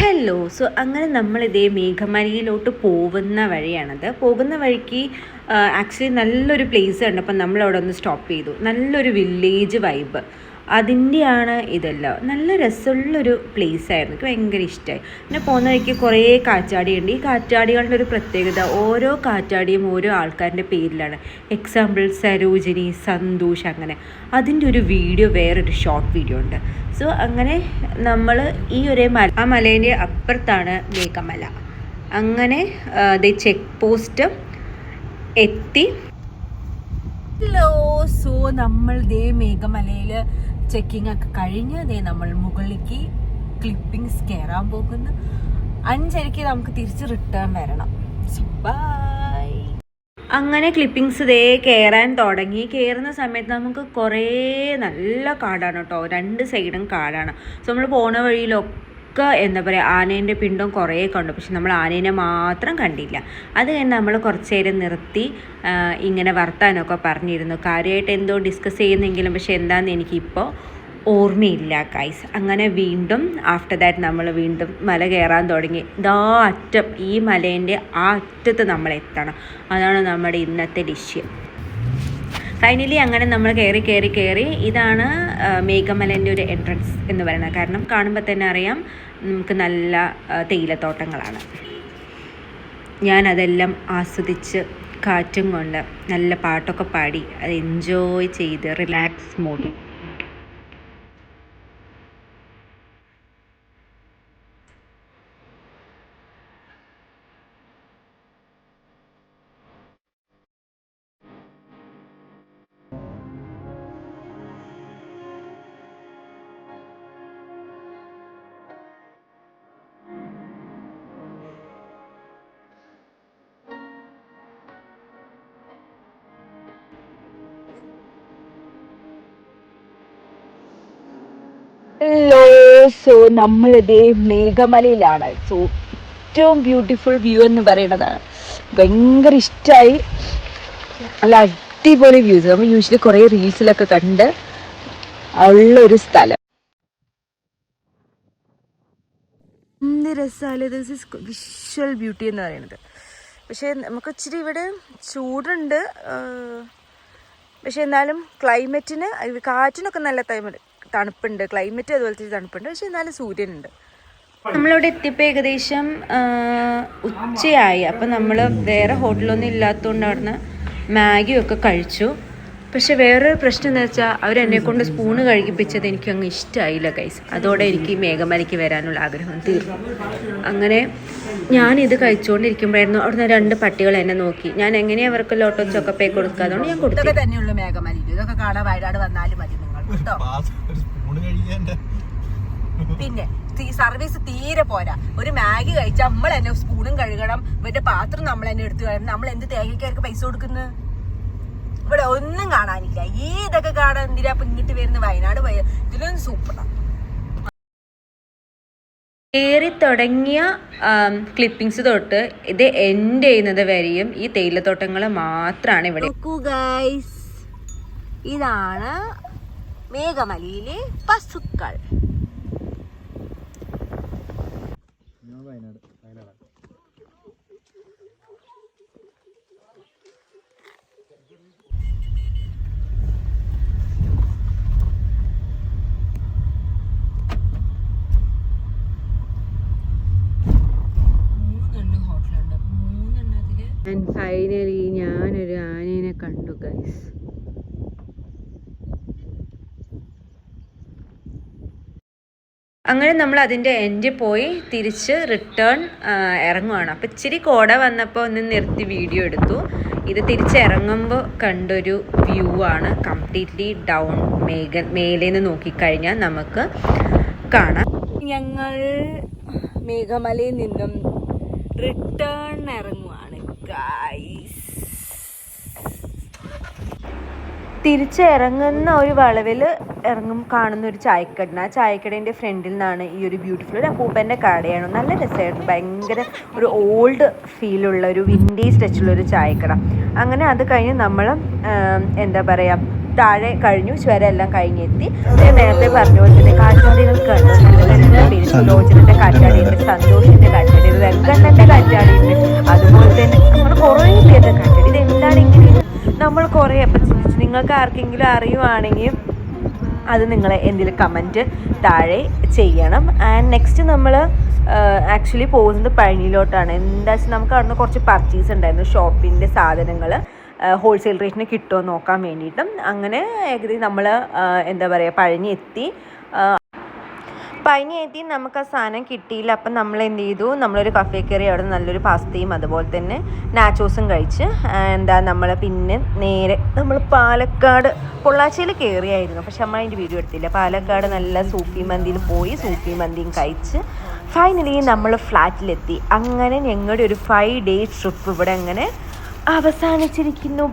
Hello. So അങ്ങനെ നമ്മളിതേ മേഘമലയിലോട്ട് പോകുന്ന വഴിയാണത്. പോകുന്ന വഴിക്ക് ആക്ച്വലി നല്ലൊരു പ്ലേസ് ഉണ്ട്. അപ്പം നമ്മളവിടെ ഒന്ന് സ്റ്റോപ്പ് ചെയ്തു. നല്ലൊരു വില്ലേജ് വൈബ് അതിൻ്റെയാണ് ഇതെല്ലാം. നല്ല രസമുള്ളൊരു പ്ലേസ് ആയിരുന്നു. എനിക്ക് ഭയങ്കര ഇഷ്ടമായി. പിന്നെ പോകുന്ന വഴിക്ക് കുറേ കാറ്റാടിയുണ്ട്. ഈ കാറ്റാടികളുടെ ഒരു പ്രത്യേകത, ഓരോ കാറ്റാടിയും ഓരോ ആൾക്കാരുടെ പേരിലാണ്. എക്സാമ്പിൾ സരോജിനി, സന്തോഷ്, അങ്ങനെ. അതിൻ്റെ ഒരു വീഡിയോ, വേറൊരു ഷോർട്ട് വീഡിയോ ഉണ്ട്. സോ അങ്ങനെ നമ്മൾ ഈ ഒരു ആ മലേൻ്റെ അപ്പുറത്താണ് മേഘമല. അങ്ങനെ ചെക്ക് പോസ്റ്റ് എത്തി. ഹലോ. സോ നമ്മൾ മേഘമലയിൽ ചെക്കിംഗ് ഒക്കെ കഴിഞ്ഞ് നമ്മൾ മുകളിലേക്ക് ക്ലിപ്പിങ്സ് കയറാൻ പോകുന്നു. 5:30 നമുക്ക് തിരിച്ച് റിട്ടേൺ വരണം. So by. അങ്ങനെ ക്ലിപ്പിങ്സ് കയറാൻ തുടങ്ങി. കയറുന്ന സമയത്ത് നമുക്ക് കുറേ നല്ല കാടാണ് കേട്ടോ, 2 സൈഡും കാടാണ്. സോ നമ്മൾ പോണ വഴിയിലൊക്കെ എന്താ പറയുക, ആനേൻ്റെ പിണ്ടം കുറേ കണ്ടു. പക്ഷെ നമ്മൾ ആനേനെ മാത്രം കണ്ടില്ല. അത് കഴിഞ്ഞ് നമ്മൾ കുറച്ച് നേരം നിർത്തി ഇങ്ങനെ വർത്താനമൊക്കെ പറഞ്ഞിരുന്നു. കാര്യമായിട്ട് എന്തോ ഡിസ്കസ് ചെയ്യുന്നെങ്കിലും പക്ഷെ എന്താണെന്ന് എനിക്കിപ്പോൾ ഓർമ്മയില്ല ഗൈസ്. അങ്ങനെ വീണ്ടും ആഫ്റ്റർ ദാറ്റ് നമ്മൾ വീണ്ടും മല കയറാൻ തുടങ്ങി. ഇതാ അറ്റം, ഈ മലേൻ്റെ ആ അറ്റത്ത് നമ്മൾ എത്തണം. അതാണ് നമ്മുടെ ഇന്നത്തെ ലക്ഷ്യം. ഫൈനലി അങ്ങനെ നമ്മൾ കയറി. ഇതാണ് മേഘമലേൻ്റെ ഒരു എൻട്രൻസ് എന്ന് പറയുന്നത്. കാരണം കാണുമ്പോൾ തന്നെ അറിയാം നമുക്ക് നല്ല തേയിലത്തോട്ടങ്ങളാണ്. ഞാനതെല്ലാം ആസ്വദിച്ച് കാറ്റും കൊണ്ട് നല്ല പാട്ടൊക്കെ പാടി അത് എൻജോയ് ചെയ്ത് റിലാക്സ് മോഡിൽ. ഹലോ. സോ നമ്മളിതേ മേഘമലയിലാണ്. സോ ഏറ്റവും ബ്യൂട്ടിഫുൾ വ്യൂ എന്ന് പറയുന്നതാണ്. ഭയങ്കര ഇഷ്ടമായി. നല്ല അടിപൊളി വ്യൂസ്. നമ്മൾ യൂഷ്വലി കുറേ റീൽസിലൊക്കെ കണ്ട് ഉള്ളൊരു സ്ഥലം. എന്ത് രസമല്ലേ. ദിസ് ഈസ് വിഷ്വൽ ബ്യൂട്ടി എന്ന് പറയുന്നത്. പക്ഷേ നമുക്ക് ഇച്ചിരി ഇവിടെ ചൂടുണ്ട്. പക്ഷെ എന്നാലും ക്ലൈമറ്റിന്, കാറ്റിനൊക്കെ നല്ല തണുപ്പുണ്ട്. ക്ലൈമറ്റ് അതുപോലത്തെ തണുപ്പുണ്ട്. പക്ഷെ എന്നാലും സൂര്യനുണ്ട്. നമ്മളിവിടെ എത്തിയപ്പോൾ ഏകദേശം ഉച്ചയായി. അപ്പം നമ്മൾ വേറെ ഹോട്ടലൊന്നും ഇല്ലാത്തതുകൊണ്ട് അവിടുന്ന് മാഗിയൊക്കെ കഴിച്ചു. പക്ഷെ വേറൊരു പ്രശ്നം എന്ന് വെച്ചാൽ അവരെന്നെ കൊണ്ട് സ്പൂണ് കഴിപ്പിച്ചത് എനിക്കങ്ങ് ഇഷ്ടമായില്ല ഗൈസ്. അതോടെ എനിക്ക് മേഘമലയ്ക്ക് വരാനുള്ള ആഗ്രഹം തീർന്നു. അങ്ങനെ ഞാനിത് കഴിച്ചുകൊണ്ടിരിക്കുമ്പോഴായിരുന്നു അവിടുന്ന് 2 പട്ടികൾ എന്നെ നോക്കി. ഞാൻ എങ്ങനെയാണ് അവർക്ക് ലോട്ടോ ചോക്കപ്പേ കൊടുക്കുക, അതുകൊണ്ട് ഞാൻ കൊടുത്തൊക്കെ തന്നെയുള്ളൂ മേഘമലയിൽ. ഇതൊക്കെ കാണാൻ വയനാട് വന്നാലും മതി നിങ്ങൾ കേട്ടോ. പിന്നെ സർവീസ് തീരെ പോരാ. ഒരു മാഗി കഴിച്ചാൽ നമ്മൾ തന്നെ സ്പൂണും കഴുകണം, ഇവരുടെ പാത്രം നമ്മൾ തന്നെ എടുത്തു കഴിയണം. നമ്മൾ എന്ത് തേങ്ങയ്ക്കാർക്ക് പൈസ കൊടുക്കുന്നത്? ഇവിടെ ഒന്നും കാണാനില്ല. ഈ ഇതൊക്കെ കാണാൻ എന്തിനാ ഇപ്പൊ ഇങ്ങോട്ട് വരുന്ന? വയനാട് പോയ ഇതിലൊന്നും സൂപ്പറാണ്. കയറി തുടങ്ങിയ ക്ലിപ്പിങ്സ് തൊട്ട് ഇത് എൻഡ് ചെയ്യുന്നത് വരെയും ഈ തേയിലത്തോട്ടങ്ങൾ മാത്രമാണ് ഇവിടെ. നോക്കൂ ഗൈസ്, ഇതാണ് മേഘമലയിലെ പശുക്കൾ. ആൻഡ് ഫൈനലി ഞാനൊരു ആനേനെ കണ്ടു ഗൈസ്. അങ്ങനെ നമ്മൾ അതിൻ്റെ എൻഡിൽ പോയി തിരിച്ച് റിട്ടേൺ ഇറങ്ങുവാണ്. അപ്പോൾ ഇച്ചിരി കോട വന്നപ്പോൾ ഒന്ന് നിർത്തി വീഡിയോ എടുത്തു. ഇത് തിരിച്ചിറങ്ങുമ്പോൾ കണ്ടൊരു വ്യൂ ആണ്. കംപ്ലീറ്റ്ലി ഡൗൺ മേലേന്ന് നോക്കിക്കഴിഞ്ഞാൽ നമുക്ക് കാണാം. ഞങ്ങൾ മേഘമലയിൽ നിന്നും റിട്ടേൺ ഇറങ്ങുവാണ് ഗൈസ്. തിരിച്ചിറങ്ങുന്ന ഒരു വളവിൽ കാണുന്ന ഒരു ചായക്കട. ആ ചായക്കടേൻ്റെ ഫ്രണ്ടിൽ നിന്നാണ് ഈ ഒരു ബ്യൂട്ടിഫുൾ ഒരു അപ്പൂപ്പൻ്റെ കടയാണ്. നല്ല രസമായിരുന്നു. ഭയങ്കര ഒരു ഓൾഡ് ഫീലുള്ള ഒരു വിൻറ്റേജ് ടച്ചുള്ളൊരു ചായക്കട. അങ്ങനെ അത് കഴിഞ്ഞ് നമ്മൾ എന്താ പറയുക താഴെ കഴിഞ്ഞു, ചുരം എല്ലാം കഴിഞ്ഞെത്തി. നേരത്തെ പറഞ്ഞ പോലെ തന്നെ കാറ്റാടികൾ കണ്ടു. നല്ല പേര് സുലോചനൻ്റെ കാറ്റാടിയുണ്ട്, സന്തോഷിൻ്റെ കാറ്റാടി, വെങ്കണ്ണൻ്റെ കാറ്റാടിയുണ്ട്, അതുപോലെ തന്നെ നമ്മൾ കുറേ പേരുടെ കാറ്റാടി. ഇതെന്താണെങ്കിലും നമ്മൾ കുറേ അപ്പം ചിന്തിച്ചു. നിങ്ങൾക്ക് ആർക്കെങ്കിലും അറിയുവാണെങ്കിൽ അത് നിങ്ങൾ എന്തെങ്കിലും കമൻറ്റ് താഴെ ചെയ്യണം. ആൻഡ് നെക്സ്റ്റ് നമ്മൾ ആക്ച്വലി പോകുന്നത് പഴനിയിലോട്ടാണ്. എന്താ വെച്ചാൽ നമുക്ക് അവിടുന്ന് കുറച്ച് പർച്ചേസ് ഉണ്ടായിരുന്നു, ഷോപ്പിൻ്റെ സാധനങ്ങൾ ഹോൾസെയിൽ റേറ്റിന് കിട്ടുമോ നോക്കാൻ വേണ്ടിയിട്ടും. അങ്ങനെ ഏകദേശം നമ്മൾ എന്താ പറയുക പഴനി എത്തി. നമുക്ക് ആ സാധനം കിട്ടിയില്ല. അപ്പം നമ്മൾ എന്ത് ചെയ്തു, നമ്മളൊരു കഫേ കയറി അവിടെ നല്ലൊരു പാസ്തയും അതുപോലെ തന്നെ നാച്ചോസും കഴിച്ച് നമ്മൾ പിന്നെ നേരെ നമ്മൾ പാലക്കാട് പൊള്ളാച്ചിയിൽ കയറിയായിരുന്നു, പക്ഷെ നമ്മൾ അതിൻ്റെ വീഡിയോ എടുത്തില്ല. പാലക്കാട് നല്ല സൂഫി മന്തിയിൽ പോയി സൂഫി മന്തിയും കഴിച്ച് ഫൈനലി നമ്മൾ ഫ്ലാറ്റിലെത്തി. അങ്ങനെ ഞങ്ങളുടെ ഒരു 5 days ട്രിപ്പ് ഇവിടെ അങ്ങനെ അവസാനിച്ചിരിക്കുന്നു.